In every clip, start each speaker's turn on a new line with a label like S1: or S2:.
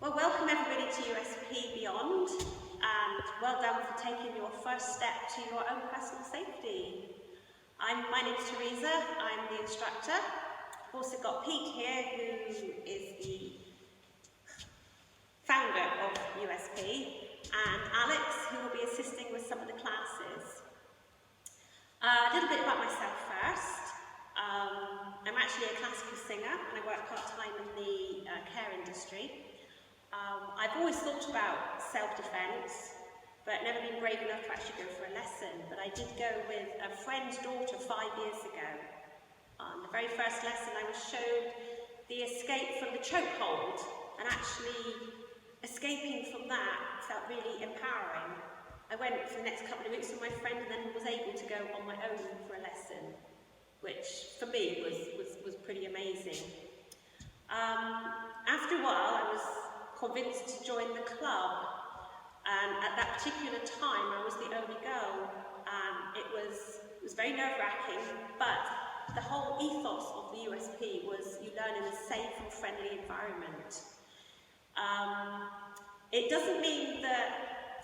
S1: Well, welcome everybody to USP-Beyond, and well done for taking your first step to your own personal safety. My name's Teresa, I'm the instructor. I've also got Pete here, who is the founder of USP, and Alex, who will be assisting with some of the classes. A little bit about myself first. I'm actually a classical singer, and I work part-time in the care industry. I've always thought about self-defense, but never been brave enough to actually go for a lesson. But I did go with a friend's daughter 5 years ago. The very first lesson I was shown the escape from the chokehold, and actually escaping from that felt really empowering. I went for the next couple of weeks with my friend and then was able to go on my own for a lesson, which for me was pretty amazing. After a while I was convinced to join the club, and at that particular time I was the only girl, and it was very nerve-wracking, but the whole ethos of the USP was you learn in a safe and friendly environment. It doesn't mean that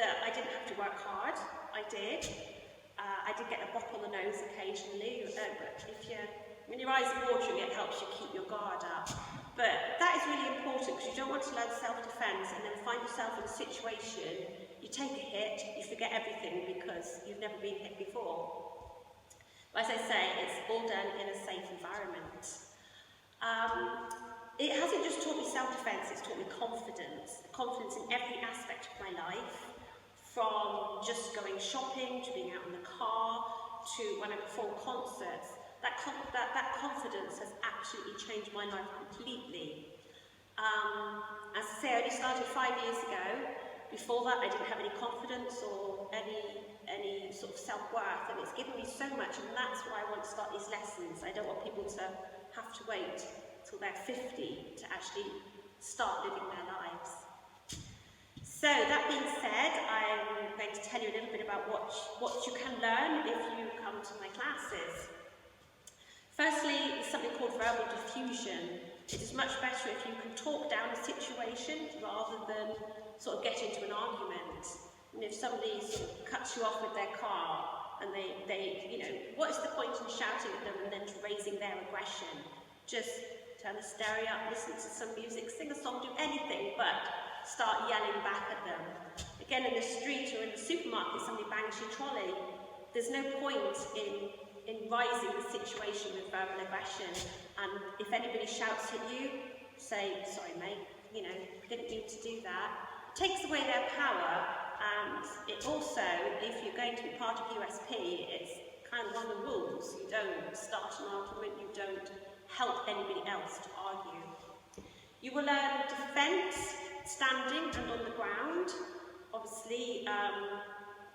S1: I didn't have to work hard. I did. I did get a bop on the nose occasionally, but when your eyes are watering, it helps you keep your guard up. But that is really important, because you don't want to learn self-defense and then find yourself in a situation, you take a hit, you forget everything because you've never been hit before. But as I say, it's all done in a safe environment. It hasn't just taught me self-defense, it's taught me confidence. Confidence in every aspect of my life, from just going shopping, to being out in the car, to when I perform concerts. That confidence has absolutely changed my life completely. As I say, I only started 5 years ago. Before that, I didn't have any confidence or any sort of self-worth, and it's given me so much, and that's why I want to start these lessons. I don't want people to have to wait till they're 50 to actually start living their lives. So that being said, I'm going to tell you a little bit about what you can learn if you come to my classes. Firstly, there's something called verbal diffusion. It is much better if you can talk down a situation rather than sort of get into an argument. And if somebody sort of cuts you off with their car and what is the point in shouting at them and then raising their aggression? Just turn the stereo up, listen to some music, sing a song, do anything but start yelling back at them. Again, in the street or in the supermarket, somebody bangs your trolley. There's no point in rising the situation with verbal aggression, and if anybody shouts at you, say, sorry mate, didn't mean to do that. It takes away their power, and it also, if you're going to be part of USP, it's kind of one of the rules. You don't start an argument, you don't help anybody else to argue. You will learn defence, standing and on the ground. Obviously,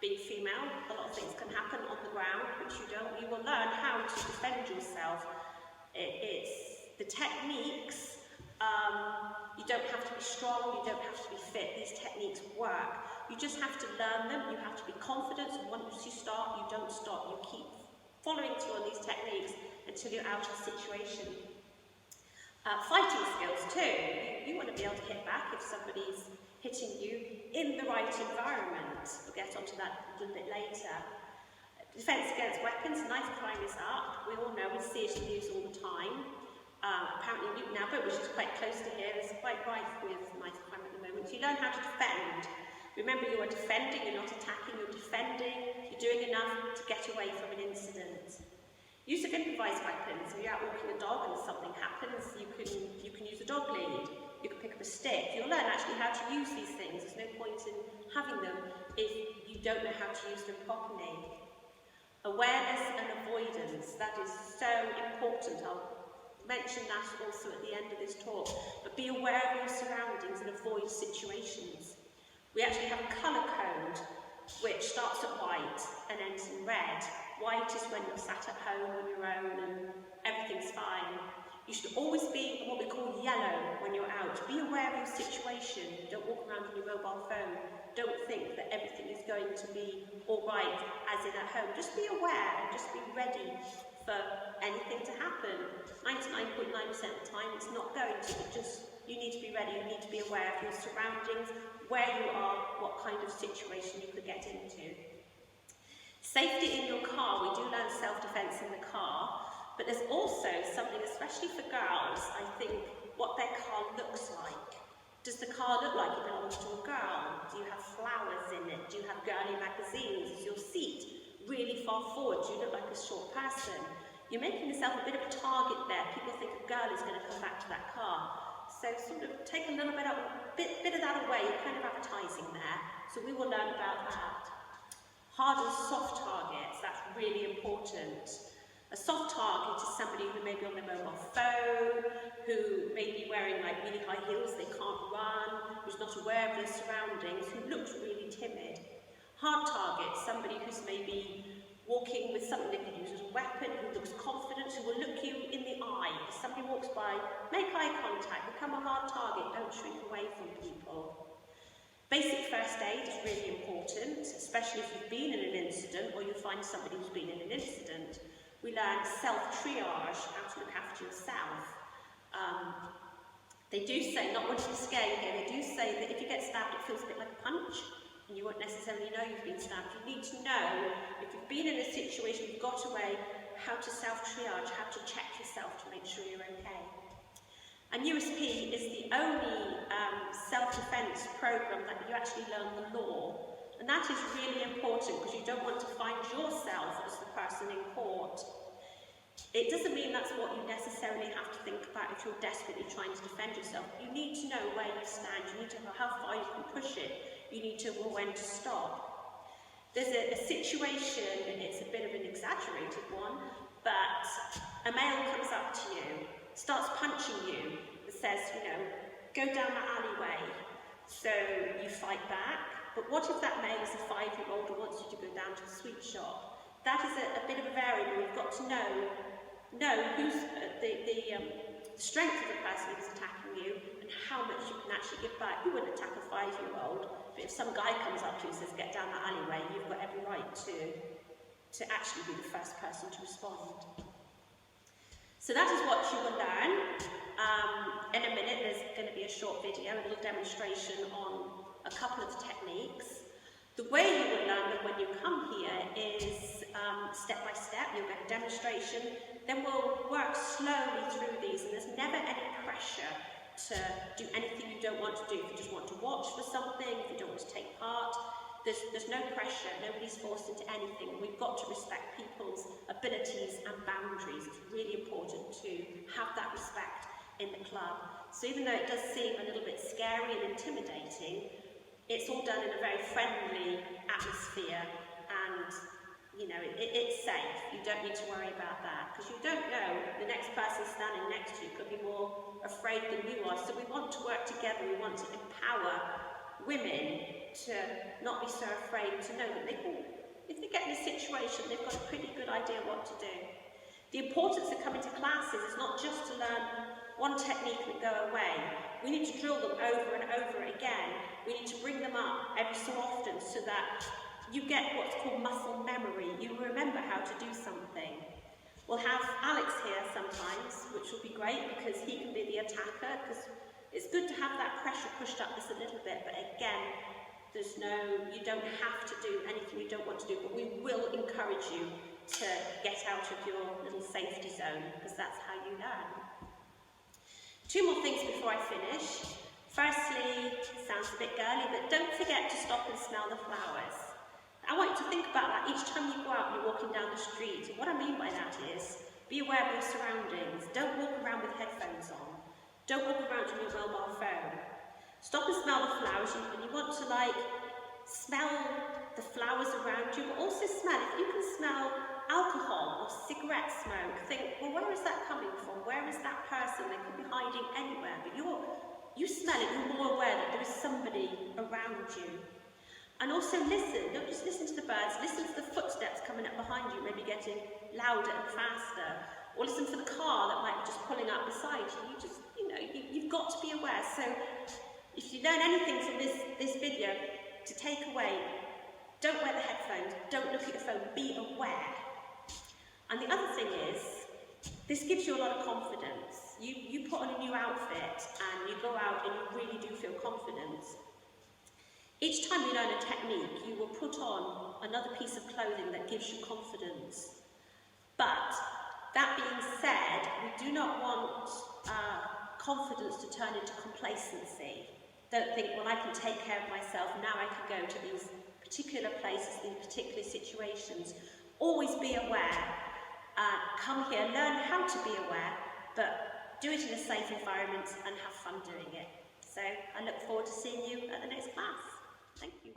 S1: being female, a lot of things can happen on the ground, which you don't. You will learn how to defend yourself. It's the techniques. You don't have to be strong, you don't have to be fit. These techniques work. You just have to learn them. You have to be confident, and once you start, you don't stop. You keep following through on these techniques until you're out of the situation. Fighting skills too. You want to be able to hit back if somebody's hitting you in the right environment. We'll get onto that a little bit later. Defence against weapons, knife crime is up. We all know, we see it in the news all the time. Apparently Newton Abbott, which is quite close to here, is quite rife with knife crime at the moment. So you learn how to defend. Remember, you are defending, you're not attacking, you're defending. You're doing enough to get away from an incident. Use of improvised weapons. If you're out walking a dog and something happens, you can use a dog lead. You can pick up a stick. You'll learn actually how to use these things. There's no point in having them if you don't know how to use them properly. Awareness and avoidance. That is so important. I'll mention that also at the end of this talk. But be aware of your surroundings and avoid situations. We actually have a colour code which starts at white and ends in red. White is when you're sat at home on your own and everything's fine. You should always be what we call yellow when you're out. Be aware of your situation. Don't walk around on your mobile phone. Don't think that everything is going to be all right as in at home. Just be aware and just be ready for anything to happen. 99.9% of the time it's not going to, but just you need to be ready, you need to be aware of your surroundings, where you are, what kind of situation you could get into. Safety in your car, we do learn self-defense in the car, but there's also something, especially for girls, I think, what their car looks like. Does the car look like it belongs to a girl? Do you have flowers in it? Do you have girly magazines? Is your seat really far forward? Do you look like a short person? You're making yourself a bit of a target there. People think a girl is going to come back to that car. So sort of take a little bit of that away. You're kind of advertising there. So we will learn about that. Hard and soft targets, that's really important. A soft target is somebody who may be on their mobile phone, who may be wearing like really high heels, they can't run, who's not aware of their surroundings, who looks really timid. Hard target, somebody who's maybe walking with something they could use as a weapon, who looks confident, who will look you in the eye. If somebody walks by, make eye contact, become a hard target, don't shrink away from people. Basic first aid is really important, especially if you've been in an incident or you find somebody who's been in an incident. We learn self-triage, how to look after yourself. They do say, not wanting to scare you here, they do say that if you get stabbed it feels a bit like a punch and you won't necessarily know you've been stabbed. You need to know, if you've been in a situation, you've got away, how to self-triage, how to check yourself to make sure you're okay. And USP is the only self-defense program that you actually learn the law. And that is really important because you don't want to find yourself as the person in court. It doesn't mean that's what you necessarily have to think about if you're desperately trying to defend yourself. You need to know where you stand, you need to know how far you can push it, you need to know when to stop. There's a situation, and it's a bit of an exaggerated one, but a male comes up to you, starts punching you, and says, you know, go down that alleyway. So you fight back. But what if that male is a 5-year-old who wants you to go down to the sweet shop? That is a bit of a variable. You've got to know who's the strength of the person who's attacking you and how much you can actually give back. You wouldn't attack a 5-year-old, but if some guy comes up to you and says, get down that alleyway, you've got every right to actually be the first person to respond. So that is what you will learn. In a minute, there's going to be a short video, a little demonstration on a couple of techniques. The way you will learn them when you come here is step by step. You'll get a demonstration, then we'll work slowly through these, and there's never any pressure to do anything you don't want to do. If you just want to watch for something, if you don't want to take part, there's no pressure, nobody's forced into anything. We've got to respect people's abilities and boundaries. It's really important to have that respect in the club. So even though it does seem a little bit scary and intimidating, it's all done in a very friendly atmosphere, and you know, it's safe. You don't need to worry about that, because you don't know, the next person standing next to you could be more afraid than you are. So we want to work together, we want to empower women to not be so afraid, to know that they can, if they get in a situation, they've got a pretty good idea what to do. The importance of coming to classes is not just to learn one technique and go away. We need to drill them over and over again. We need to bring them up every so often so that you get what's called muscle memory. You remember how to do something. We'll have Alex here sometimes, which will be great because he can be the attacker, because it's good to have that pressure pushed up just a little bit, but again, you don't have to do anything you don't want to do, but we will encourage you to get out of your little safety zone, because that's how you learn. 2 more things before I finish. Firstly, sounds a bit girly, but don't forget to stop and smell the flowers. I want you to think about that each time you go out and you're walking down the street. And what I mean by that is, be aware of your surroundings. Don't walk around with headphones on. Don't walk around on your mobile phone. Stop and smell the flowers, and you want to smell the flowers around you, but also smell, if you can smell alcohol or cigarette smoke, think, well, where is that coming from? Where is that person? They could be hiding anywhere, but you smell it, you're more aware that there is somebody around you. And also listen, don't just listen to the birds, listen to the footsteps coming up behind you, maybe getting louder and faster, or listen for the car that might be just pulling up beside you. You've got to be aware. So if you learn anything from this video to take away, don't wear the headphones, don't look at your phone, be aware. And the other thing is, this gives you a lot of confidence. You put on a new outfit and you go out and you really do feel confident. Each time you learn a technique, you will put on another piece of clothing that gives you confidence. But that being said, we do not want confidence to turn into complacency. Don't think, well, I can take care of myself, now I can go to these particular places, these particular situations. Always be aware. Come here, learn how to be aware, but do it in a safe environment and have fun doing it. So I look forward to seeing you at the next class. Thank you.